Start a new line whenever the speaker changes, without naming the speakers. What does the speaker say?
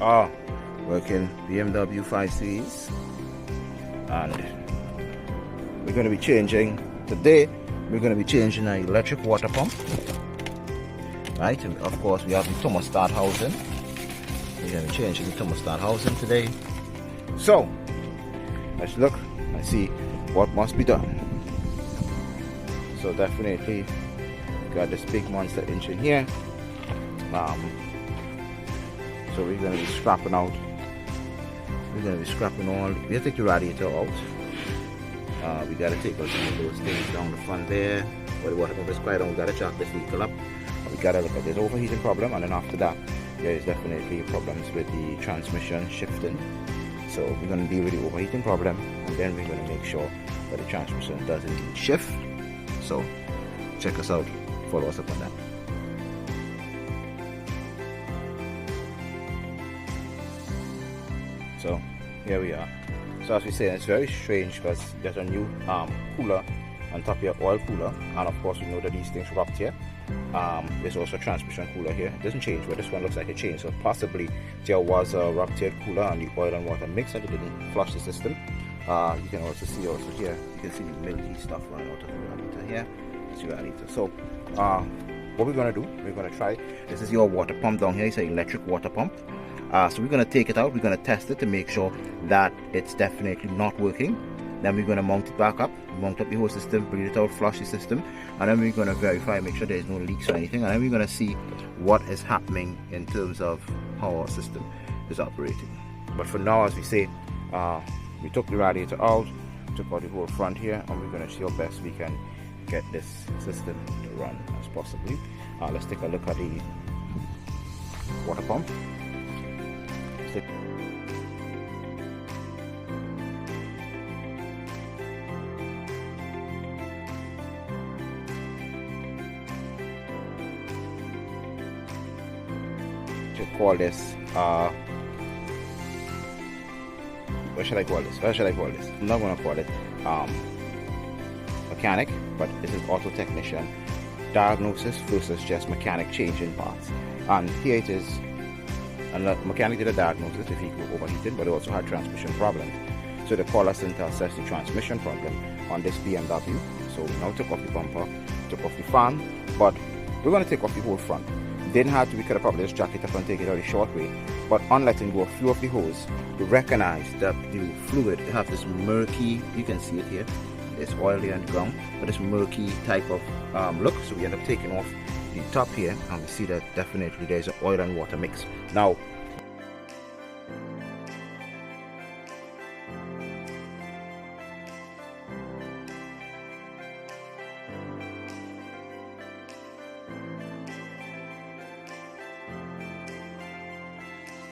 are working BMW 5 Series, and we're going to be changing today. We're going to be changing an electric water pump, right? And of course we have the thermostat housing. We're going to be changing the thermostat housing today. So let's look and see what must be done. So definitely got this big monster engine here. So we're going to be scrapping out. We're going to be scrapping all. We have to take the radiator out. We got to take out some of those things down the front there. Where the water pump is quiet, and we got to jack this vehicle up. We got to look at this overheating problem, and then after that, there is definitely problems with the transmission shifting. So we're going to deal with the overheating problem, and then we're going to make sure that the transmission does indeed shift. So check us out. Follow us up on that. So here we are. So as we say, it's very strange because there's a new cooler on top of your oil cooler, and of course we know that these things rubbed here. There's also a transmission cooler here. It doesn't change, but this one looks like it changed. So possibly there was a ruptured cooler on the oil and water mix, and it didn't flush the system. You can also see here, you can see the milky stuff running out of the radiator here. It's the radiator. So what we're going to do, we're going to try, this is your water pump down here. It's an electric water pump. So we're going to take it out, we're going to test it to make sure that it's definitely not working. Then we're going to mount it back up, mount up the whole system, bring it out, flush the system, and then we're going to verify, make sure there's no leaks or anything, and then we're going to see what is happening in terms of how our system is operating. But for now, as we say, we took the radiator out, took out the whole front here, and we're going to see how best we can get this system to run as possibly. Let's take a look at the water pump. To call this what should I call this? I'm not going to call it mechanic, but this is auto technician diagnosis versus just mechanic changing parts. And here it is. And the mechanic did a diagnosis, the vehicle overheated, but it also had transmission problems. So they call us in to assess the transmission problem on this BMW. So we now took off the bumper, took off the fan, but we're going to take off the whole front. Didn't have to, we could have probably just jack it up and take it out the short way. But on letting go a few of the hose, we recognize that the fluid have this murky, you can see it here, it's oily on the ground, but this murky type of look. So we end up taking off the top here, and we see that definitely there's an oil and water mix. Now